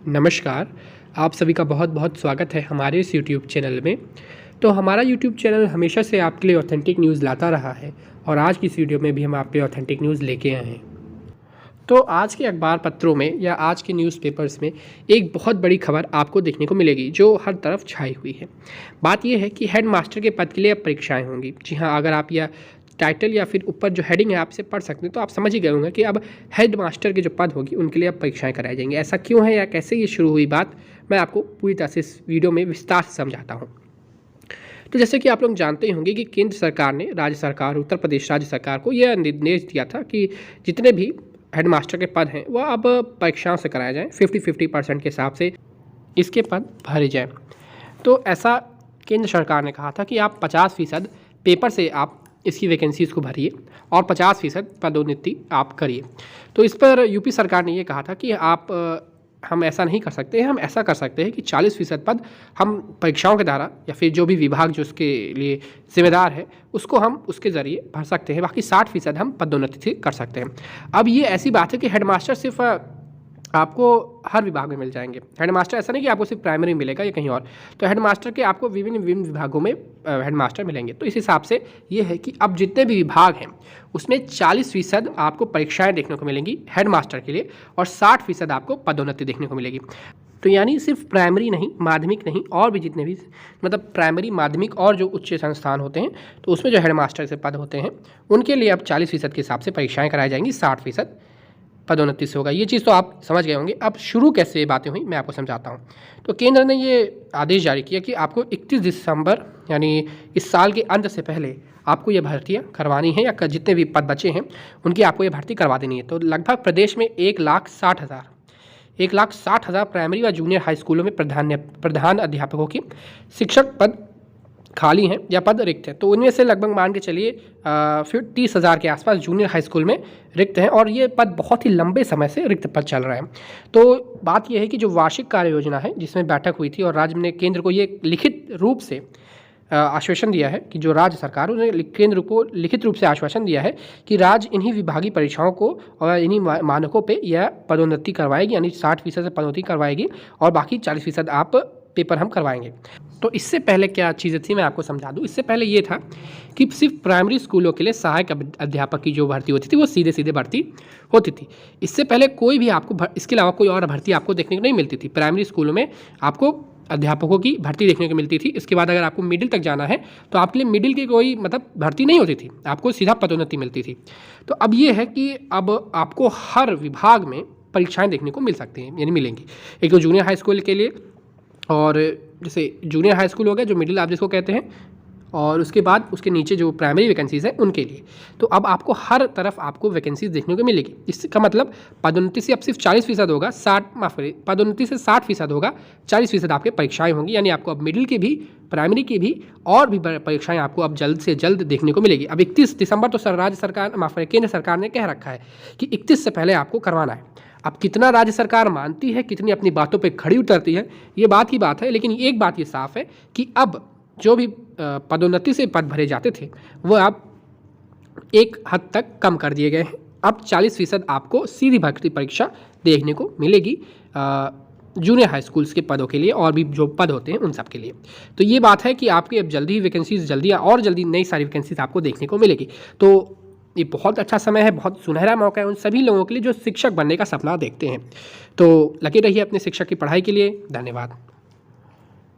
नमस्कार, आप सभी का बहुत बहुत स्वागत है हमारे इस यूट्यूब चैनल में। तो हमारा यूट्यूब चैनल हमेशा से आपके लिए ऑथेंटिक न्यूज़ लाता रहा है और आज की इस वीडियो में भी हम आप पे ऑथेंटिक न्यूज़ लेके आए हैं। तो आज के अखबार पत्रों में या आज के न्यूज़पेपर्स में एक बहुत बड़ी खबर आपको देखने को मिलेगी जो हर तरफ छाई हुई है। बात यह है कि हेड मास्टर के पद के लिए अब परीक्षाएँ होंगी। जी हाँ, अगर आप यह टाइटल या फिर ऊपर जो हेडिंग है आपसे पढ़ सकते हैं तो आप समझ ही गए होंगे कि अब हेड मास्टर के जो पद होगी उनके लिए अब परीक्षाएं कराई जाएंगी। ऐसा क्यों है या कैसे ये शुरू हुई बात, मैं आपको पूरी तरह से इस वीडियो में विस्तार से समझाता हूँ। तो जैसे कि आप लोग जानते ही होंगे कि केंद्र सरकार ने राज्य सरकार, उत्तर प्रदेश राज्य सरकार को यह निर्देश दिया था कि जितने भी हेड मास्टर के पद हैं वह अब परीक्षाओं से कराए जाएँ, 50-50% के हिसाब से इसके पद भरे जाएँ। तो ऐसा केंद्र सरकार ने कहा था कि आप 50% पेपर से आप इसकी वैकेंसीज़ को भरिए और 50% पदोन्नति आप करिए। तो इस पर यूपी सरकार ने ये कहा था कि हम ऐसा नहीं कर सकते हैं, हम ऐसा कर सकते हैं कि 40% पद हम परीक्षाओं के द्वारा या फिर जो भी विभाग जो उसके लिए जिम्मेदार है उसको हम उसके ज़रिए भर सकते हैं, बाकी 60% हम पदोन्नति से कर सकते हैं। अब ये ऐसी बात है कि हेडमास्टर सिर्फ आपको हर विभाग में मिल जाएंगे। हेडमास्टर ऐसा नहीं कि आपको सिर्फ प्राइमरी मिलेगा या कहीं और, तो हेडमास्टर के आपको विभिन्न विभिन्न विभागों में हेडमास्टर मिलेंगे। तो इस हिसाब से ये है कि अब जितने भी विभाग हैं उसमें 40% आपको परीक्षाएं देखने को मिलेंगी हेडमास्टर के लिए और 60% आपको पदोन्नति देखने को मिलेगी। तो यानी सिर्फ प्राइमरी नहीं, माध्यमिक नहीं, और भी जितने भी मतलब प्राइमरी, माध्यमिक और जो उच्च संस्थान होते हैं तो उसमें जो हेडमास्टर से पद होते हैं उनके लिए अब 40% के हिसाब से परीक्षाएँ कराई जाएंगी, 60% पदोन्नति से होगा। ये चीज़ तो आप समझ गए होंगे। अब शुरू कैसे ये बातें हुई मैं आपको समझाता हूँ। तो केंद्र ने ये आदेश जारी किया कि आपको 31 दिसंबर यानी इस साल के अंत से पहले आपको ये भर्तियाँ करवानी है या जितने भी पद बचे हैं उनकी आपको ये भर्ती करवा देनी है। तो लगभग प्रदेश में 1,60,000 प्राइमरी व जूनियर हाई स्कूलों में प्रधान अध्यापकों की शिक्षक पद खाली हैं या पद रिक्त हैं। तो उनमें से लगभग मान के चलिए फिर 30,000 के आसपास जूनियर हाई स्कूल में रिक्त हैं और ये पद बहुत ही लंबे समय से रिक्त पद चल रहे हैं। तो बात यह है कि जो वार्षिक कार्य योजना है जिसमें बैठक हुई थी और राज्य ने केंद्र को ये लिखित रूप से आश्वासन दिया है कि जो राज्य सरकार उन्होंने केंद्र को लिखित रूप से आश्वासन दिया है कि राज्य इन्हीं विभागीय परीक्षाओं को और इन्हीं मानकों पे यह पदोन्नति करवाएगी, यानी 60% से पदोन्नति करवाएगी और बाकी 40% आप पेपर हम करवाएंगे। तो इससे पहले क्या चीज़ें थी मैं आपको समझा दूँ। इससे पहले ये था कि सिर्फ प्राइमरी स्कूलों के लिए सहायक अध्यापक की जो भर्ती होती थी वो सीधे सीधे भर्ती होती थी। इससे पहले कोई भी आपको इसके अलावा कोई और भर्ती आपको देखने को नहीं मिलती थी। प्राइमरी स्कूलों में आपको अध्यापकों की भर्ती देखने को मिलती थी। इसके बाद अगर आपको मिडिल तक जाना है तो आपके लिए मिडिल की कोई मतलब भर्ती नहीं होती थी, आपको सीधा पदोन्नति मिलती थी। तो अब ये है कि अब आपको हर विभाग में परीक्षाएँ देखने को मिल सकती हैं, यानी मिलेंगी। एक तो जूनियर हाई स्कूल के लिए, और जैसे जूनियर हाई स्कूल हो गया जो मिडिल आप जिसको कहते हैं, और उसके बाद उसके नीचे जो प्राइमरी वैकेंसीज़ हैं उनके लिए। तो अब आपको हर तरफ आपको वैकेंसीज देखने को मिलेगी। इसका मतलब पदोन्नति से अब सिर्फ 40% होगा, पदोन्नति से 60% होगा, 40% आपके परीक्षाएं होंगी। यानी आपको अब मिडिल की भी, प्राइमरी की भी और भी परीक्षाएं आपको अब जल्द से जल्द देखने को मिलेगी। अब 31 दिसंबर तो केंद्र सरकार ने कह रखा है कि 31 से पहले आपको करवाना है। अब कितना राज्य सरकार मानती है, कितनी अपनी बातों पे खड़ी उतरती है, ये बात की बात है। लेकिन एक बात ये साफ है कि अब जो भी पदोन्नति से पद भरे जाते थे वो अब एक हद तक कम कर दिए गए हैं। अब 40% आपको सीधी भर्ती परीक्षा देखने को मिलेगी जूनियर हाई स्कूल्स के पदों के लिए और भी जो पद होते हैं उन सब के लिए। तो ये बात है कि आपकी अब जल्दी वैकेंसीज जल्दी नई सारी वैकेंसीज आपको देखने को मिलेगी। तो ये बहुत अच्छा समय है, बहुत सुनहरा मौका है उन सभी लोगों के लिए जो शिक्षक बनने का सपना देखते हैं। तो लगे रहिए अपने शिक्षक की पढ़ाई के लिए। धन्यवाद।